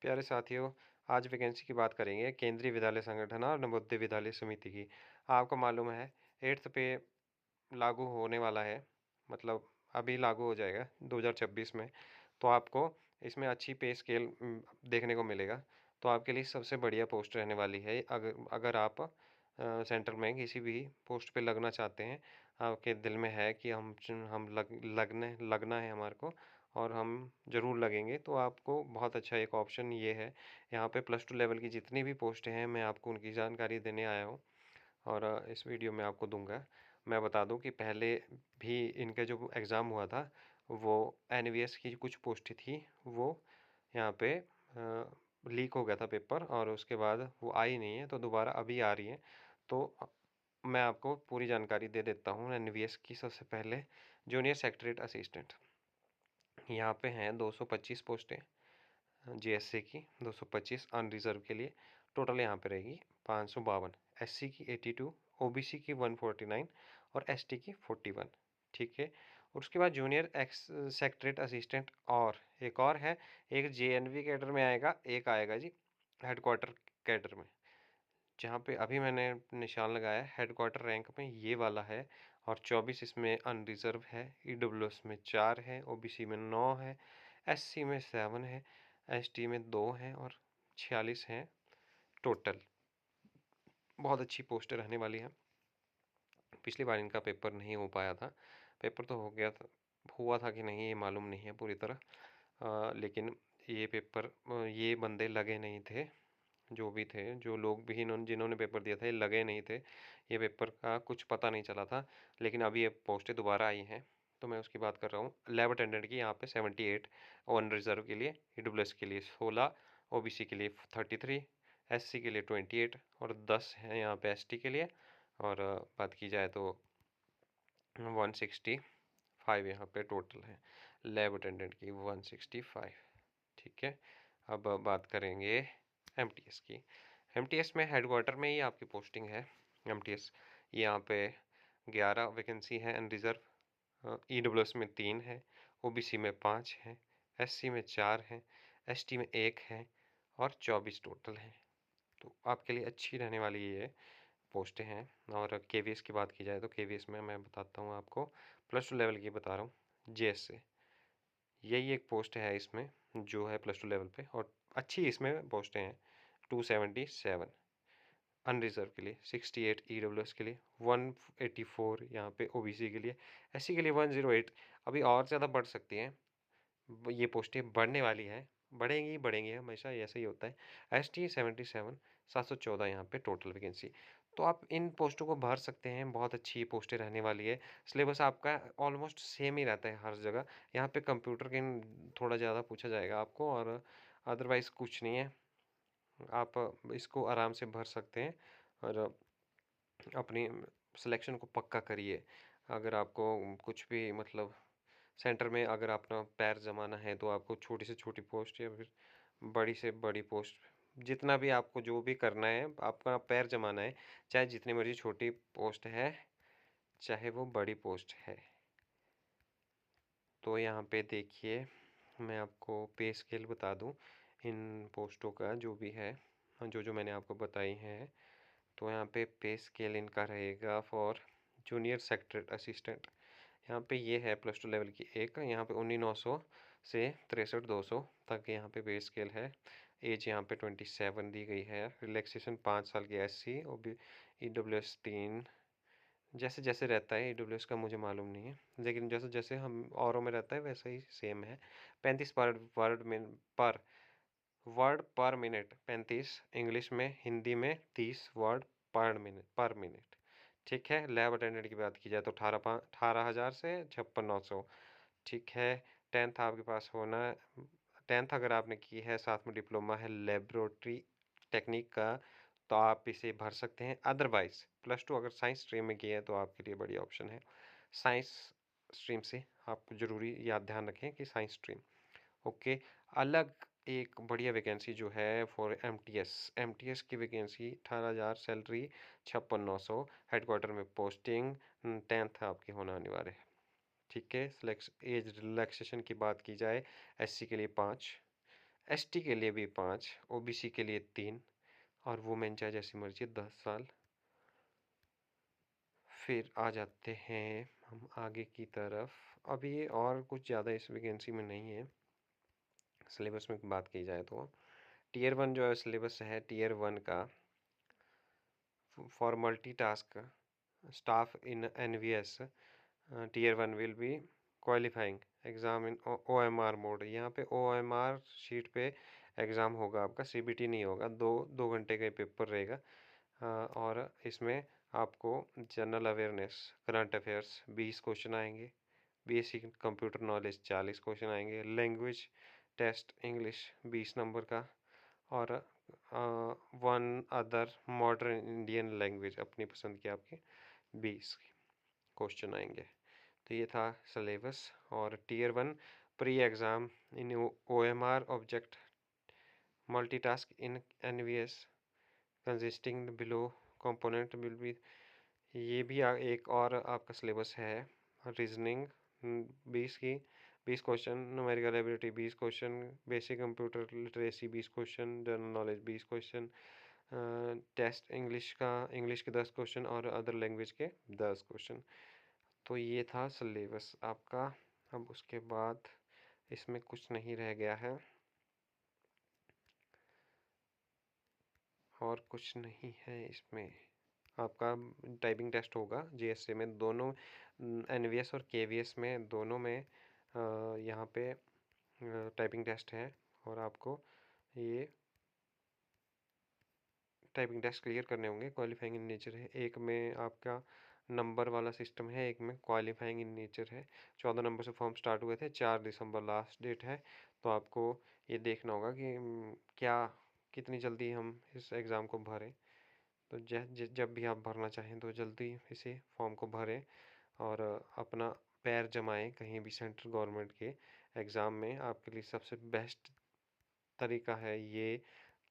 प्यारे साथियों, आज वैकेंसी की बात करेंगे केंद्रीय विद्यालय संगठन और नवोदय विद्यालय समिति की। आपको मालूम है 8th पे लागू होने वाला है, मतलब अभी लागू हो जाएगा 2026 में। तो आपको इसमें अच्छी पे स्केल देखने को मिलेगा। तो आपके लिए सबसे बढ़िया पोस्ट रहने वाली है। अगर अगर आप सेंटर में किसी भी पोस्ट पे लगना चाहते हैं, आपके दिल में है कि हम लगना है हमारे को और हम ज़रूर लगेंगे, तो आपको बहुत अच्छा एक ऑप्शन ये है। यहाँ पे +2 लेवल की जितनी भी पोस्टें हैं, मैं आपको उनकी जानकारी देने आया हूँ और इस वीडियो में आपको दूँगा। मैं बता दूँ कि पहले भी इनका जो एग्ज़ाम हुआ था, वो एनवीएस की कुछ पोस्टें थी, वो यहाँ पे लीक हो गया था पेपर और उसके बाद वो आई नहीं है, तो दोबारा अभी आ रही है। तो मैं आपको पूरी जानकारी दे देता हूँ एनवीएस की। सबसे पहले जूनियर सेक्रेटरीएट असिस्टेंट, यहाँ पे हैं 225 पोस्टें जीएससी की, 225 अनरिज़र्व के लिए। टोटल यहाँ पे रहेगी 552, एससी की 82, ओबीसी की 149 और एसटी की 41। ठीक है। और उसके बाद जूनियर एक्स सेक्रेटरीएट असिस्टेंट और एक और है, एक जेएनवी कैडर में आएगा, एक आएगा जी हेडक्वार्टर कैडर में। जहाँ पे अभी मैंने निशान लगाया है हेडक्वार्टर रैंक में ये वाला है और 24 इसमें अनरिज़र्व है, ईडब्ल्यूएस में 4 है, ओबीसी में 9 है, एससी में 7 है, एसटी में 2 हैं और 46 हैं टोटल। बहुत अच्छी पोस्ट रहने वाली है। पिछली बार इनका पेपर नहीं हो पाया था। पेपर तो हो गया था, हुआ था कि नहीं ये मालूम नहीं है पूरी तरह। लेकिन ये पेपर ये बंदे लगे नहीं थे, जो भी थे, जो लोग भी जिन्होंने पेपर दिया था, ये लगे नहीं थे। ये पेपर का कुछ पता नहीं चला था, लेकिन अभी ये पोस्टें दोबारा आई हैं, तो मैं उसकी बात कर रहा हूँ। लैब अटेंडेंट की यहाँ पे 78, वन रिज़र्व के लिए, ईडब्ल्यूएस के लिए 16, ओबीसी के लिए 33, एससी के लिए 28 और 10 हैं यहाँ पे एसटी के लिए। और बात की जाए तो 165 यहाँ पे टोटल है लैब अटेंडेंट की, 165। ठीक है। अब बात करेंगे एमटीएस की। एमटीएस में हेडक्वार्टर में ही आपकी पोस्टिंग है। एमटीएस यहाँ पे 11 वैकेंसी है अनरिज़र्व। ईडब्ल्यूएस में 3 है, ओबीसी में 5 है, एससी में 4 है, एसटी में 1 है और 24 टोटल है। तो आपके लिए अच्छी रहने वाली ये पोस्टें हैं। और केवीएस की बात की जाए तो केवीएस में मैं बताता हूँ आपको, +2 लेवल की बता रहा हूँ, जेएस से। यही एक पोस्ट है इसमें जो है +2 लेवल पे और अच्छी इसमें पोस्टें हैं। 277 अनरिज़र्व के लिए, 68 ईडब्ल्यूएस के लिए, 184 यहाँ पे ओबीसी के लिए, एससी के लिए 108। अभी और ज़्यादा बढ़ सकती हैं, ये पोस्टें बढ़ने वाली हैं, बढ़ेंगी बढ़ेंगी, हमेशा ऐसा ही होता है। एसटी 77, 714 यहाँ पे टोटल वैकेंसी। तो आप इन पोस्टों को भर सकते हैं, बहुत अच्छी पोस्टें रहने वाली है। सिलेबस आपका ऑलमोस्ट सेम ही रहता है हर जगह। यहाँ पे कंप्यूटर के थोड़ा ज़्यादा पूछा जाएगा आपको और अदरवाइज़ कुछ नहीं है। आप इसको आराम से भर सकते हैं और अपनी सिलेक्शन को पक्का करिए। अगर आपको कुछ भी मतलब सेंटर में अगर अपना पैर जमाना है, तो आपको छोटी से छोटी पोस्ट या फिर बड़ी से बड़ी पोस्ट, जितना भी आपको जो भी करना है, आपका पैर जमाना है, चाहे जितनी मर्जी छोटी पोस्ट है, चाहे वो बड़ी पोस्ट है। तो यहाँ पे देखिए, मैं आपको पे स्केल बता दूँ इन पोस्टों का जो भी है, जो जो मैंने आपको बताई हैं। तो यहाँ पे स्केल इनका रहेगा फॉर जूनियर सेक्रेटरीएट असिस्टेंट। यहाँ पे ये है +2 लेवल की एक, यहाँ पे 19,900 से 63,200 तक यहाँ पे स्केल है। एज यहाँ पे 27 दी गई है। रिलैक्सेशन 5 साल की एससी और बी ईडब्ल्यूएस 3। जैसे जैसे रहता है ईडब्ल्यूएस का मुझे मालूम नहीं है, लेकिन जैसे जैसे हम औरों में रहता है वैसा ही सेम है। 35 वर्ड पर मिनट, 35 इंग्लिश में, हिंदी में 30 वर्ड पर मिनट। ठीक है। लैब अटेंडेंट की बात की जाए तो 18,000 से 56,900। ठीक है। 10th आपके पास होना, 10th अगर आपने की है, साथ में डिप्लोमा है लेबोरेटरी टेक्निक का, तो आप इसे भर सकते हैं। अदरवाइज +2 अगर साइंस स्ट्रीम में किए हैं तो आपके लिए बढ़िया ऑप्शन है। साइंस स्ट्रीम से आप जरूरी याद ध्यान रखें कि साइंस स्ट्रीम। ओके। अलग एक बढ़िया वैकेंसी जो है फॉर एमटीएस, एमटीएस की वैकेंसी 18,000 सैलरी, 56,900 हेडक्वार्टर में पोस्टिंग, 10th आपकी होना अनिवार्य है। ठीक है। एज रिलैक्सेशन की बात की जाए, एससी के लिए 5, एसटी के लिए भी 5, ओबीसी के लिए 3 और वुमेन चाहे जैसी मर्जी 10 साल। फिर आ जाते हैं हम आगे की तरफ। अब ये और कुछ ज़्यादा इस वैकेंसी में नहीं है। सिलेबस में बात की जाए तो टीयर 1 जो है सिलेबस है टीयर 1 का for multitask staff in NVS tier 1 will be qualifying exam in OMR mode। यहाँ पे OMR शीट पे एग्ज़ाम होगा आपका, CBT नहीं होगा। दो घंटे का पेपर रहेगा। और इसमें आपको general awareness current affairs 20 question आएंगे, बेसिक कंप्यूटर नॉलेज 40 क्वेश्चन आएंगे, लैंग्वेज टेस्ट इंग्लिश 20 नंबर का और one other modern Indian language अपनी पसंद की आपके 20 क्वेश्चन आएंगे। तो ये था सिलेबस। और tier 1 pre exam in OMR object multitask in NVS consisting below component will be. ये भी एक और आपका सिलेबस है। रीजनिंग 20 की 20 question, numerical ability 20 question, basic computer literacy 20 question, general knowledge 20 question, test English के 10 क्वेश्चन और अदर लैंग्वेज के 10 क्वेश्चन। तो ये था सिलेबस आपका। अब उसके बाद इसमें कुछ नहीं रह गया है और कुछ नहीं है इसमें। आपका टाइपिंग टेस्ट होगा जीएसए में, दोनों एनवीएस और केवीएस में दोनों में यहाँ पे टाइपिंग टेस्ट है और आपको ये टाइपिंग टेस्ट क्लियर करने होंगे। क्वालिफाइंग इन नेचर है, एक में आपका नंबर वाला सिस्टम है, एक में क्वालिफाइंग इन नेचर है। 14 नंबर से फॉर्म स्टार्ट हुए थे, 4 दिसंबर लास्ट डेट है। तो आपको ये देखना होगा कि क्या कितनी जल्दी हम इस एग्ज़ाम को भरें। तो जब भी आप भरना चाहें तो जल्दी इसे फॉर्म को भरें और अपना पैर जमाएं कहीं भी सेंट्रल गवर्नमेंट के एग्ज़ाम में। आपके लिए सबसे बेस्ट तरीका है ये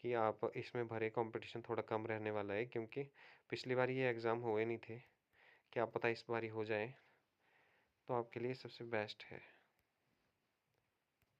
कि आप इसमें भरे। कंपटीशन थोड़ा कम रहने वाला है क्योंकि पिछली बार ये एग्ज़ाम हुए नहीं थे, क्या पता इस बार ही हो जाए। तो आपके लिए सबसे बेस्ट है।